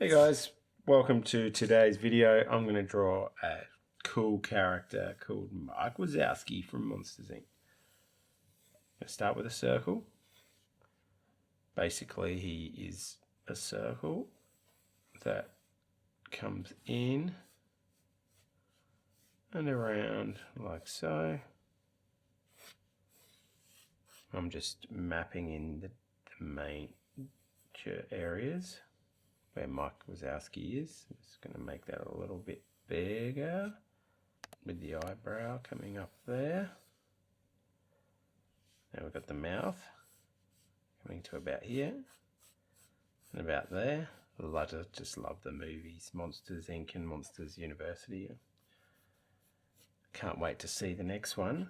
Hey guys, welcome to today's video. I'm going to draw a cool character called Mike Wazowski from Monsters Inc. I'm going to start with a circle. Basically, he is a circle that comes in and around like so. I'm just mapping in the major areas where Mike Wazowski is. I'm just going to make that a little bit bigger with the eyebrow coming up there. Now we've got the mouth coming to about here and about there. I just love the movies, Monsters Inc. and Monsters University. Can't wait to see the next one.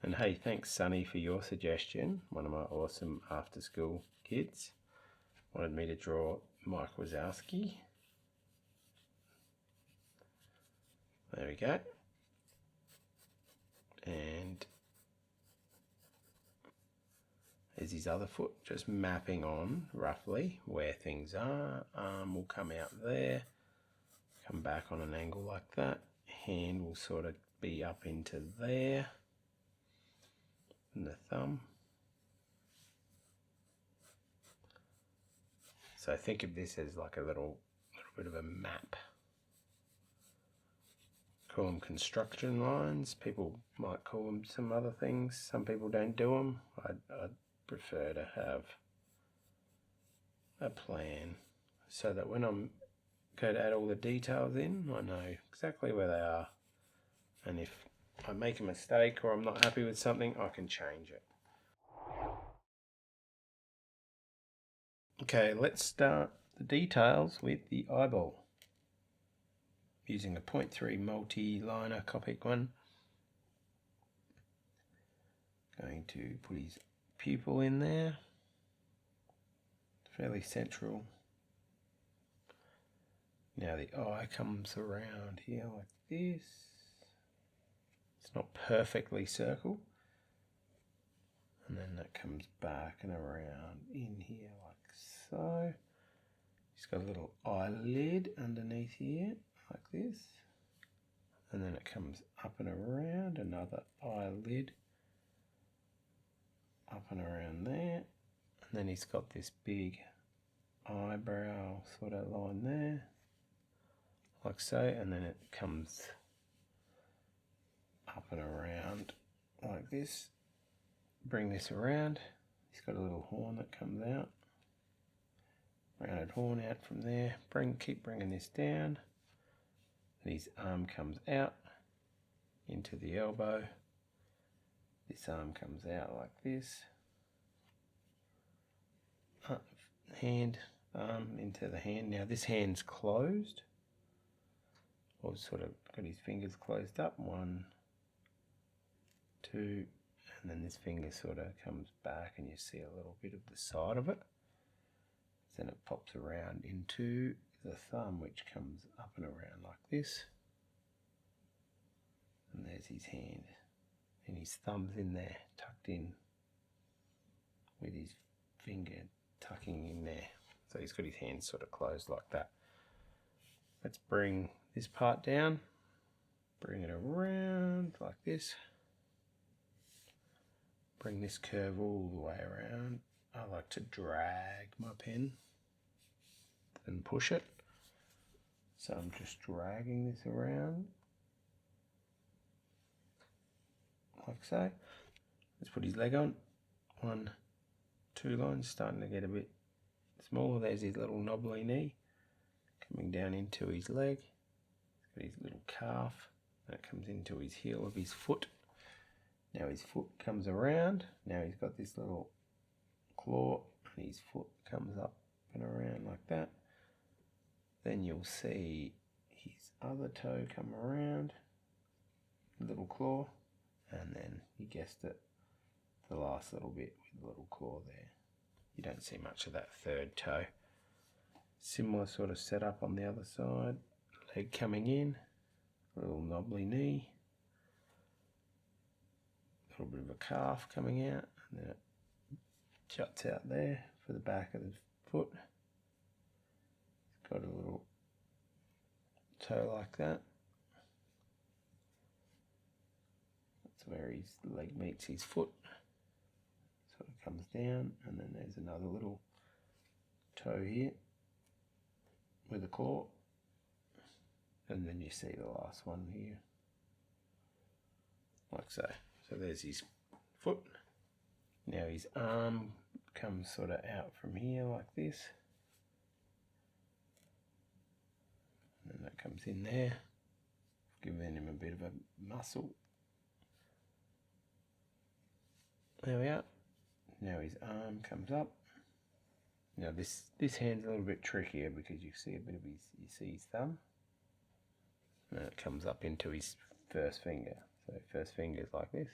And hey, thanks Sunny for your suggestion. One of my awesome after school kids wanted me to draw Mike Wazowski. There we go. And there's his other foot, just mapping on roughly where things are. Arm will come out there, come back on an angle like that. Hand will sort of be up into there. And the thumb. So think of this as like a little bit of a map. Call them construction lines. People might call them some other things. Some people don't do them. I'd prefer to have a plan so that when I'm going to add all the details in, I know exactly where they are. And if I make a mistake or I'm not happy with something, I can change it. Okay, let's start the details with the eyeball. Using a 0.3 multi-liner Copic one. Going to put his pupil in there. Fairly central. Now the eye comes around here like this. It's not perfectly circle. And then that comes back and around in here like so. He's got a little eyelid underneath here like this. And then it comes up and around, another eyelid up and around there. And then he's got this big eyebrow sort of line there, like so, and then it comes up and around like this. Bring this around. He's got a little horn that comes out. Rounded horn out from there. Keep bringing this down. And his arm comes out into the elbow. This arm comes out like this. Hand, arm into the hand. Now this hand's closed. Or sort of got his fingers closed up. 1, 2, and then this finger sort of comes back and you see a little bit of the side of it. Then it pops around into the thumb, which comes up and around like this. And there's his hand. And his thumb's in there, tucked in, with his finger tucking in there. So he's got his hands sort of closed like that. Let's bring this part down. Bring it around like this. Bring this curve all the way around. I like to drag my pen and push it. So I'm just dragging this around like so. Let's put his leg on. 1, 2 lines, starting to get a bit smaller. There's his little knobbly knee coming down into his leg. He's got his little calf that comes into his heel of his foot. Now his foot comes around. Now he's got this little claw and his foot comes up and around like that. Then you'll see his other toe come around, little claw, and then you guessed it, the last little bit with the little claw there. You don't see much of that third toe. Similar sort of setup on the other side. Leg coming in, a little knobbly knee, a little bit of a calf coming out, and then it juts out there for the back of the foot. got a little toe like that. That's where his leg meets his foot. So it comes down, and then there's another little toe here with a claw. And then you see the last one here, like so. So there's his foot. Now his arm comes sort of out from here like this. And that comes in there, giving him a bit of a muscle. There we are. Now his arm comes up. Now this hand's a little bit trickier because you see a bit of you see his thumb. And it comes up into his first finger. So first finger is like this.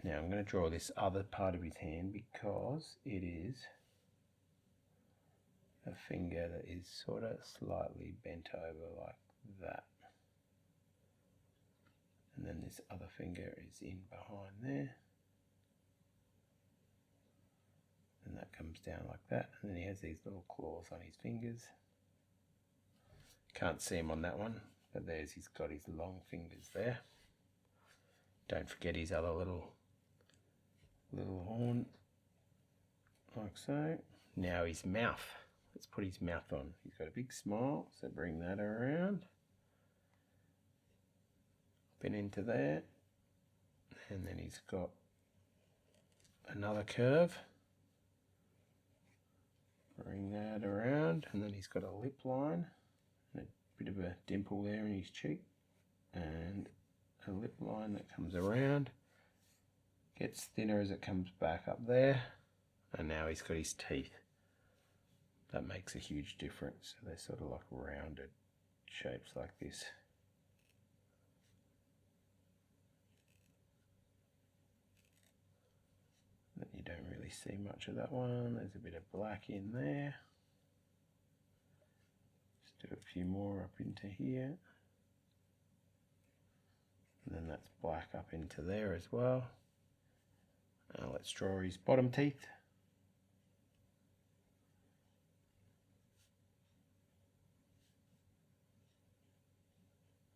Now I'm going to draw this other part of his hand because it is a finger that is sort of slightly bent over like that. And then this other finger is in behind there. And that comes down like that. And then he has these little claws on his fingers. Can't see him on that one, but he's got his long fingers there. Don't forget his other little horn, like so. Now his mouth. Let's put his mouth on. He's got a big smile, so bring that around. Up and into there. And then he's got another curve. Bring that around, and then he's got a lip line, and a bit of a dimple there in his cheek, and a lip line that comes around, gets thinner as it comes back up there, and now he's got his teeth. That makes a huge difference. So they're sort of like rounded shapes like this. You don't really see much of that one. There's a bit of black in there. Just do a few more up into here. And then that's black up into there as well. Now let's draw his bottom teeth.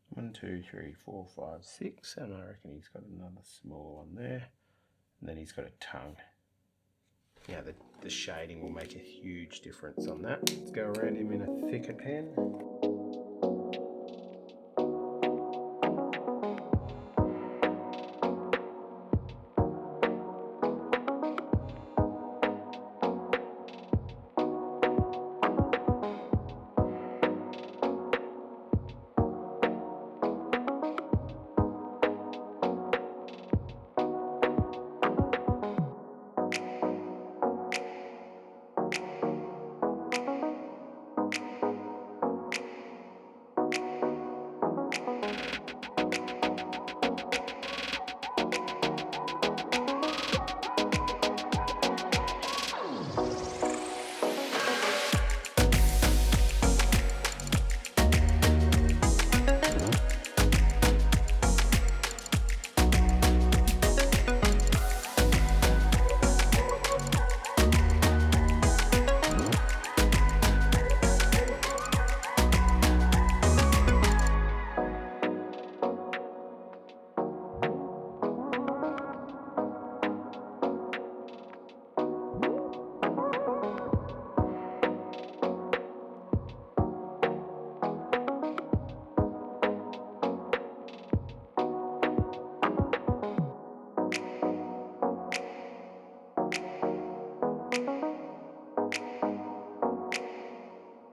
One, two, three, 4, 5, 6, and I reckon he's got another smaller one there. And then he's got a tongue. Now the shading will make a huge difference on that. Let's go around him in a thicker pen.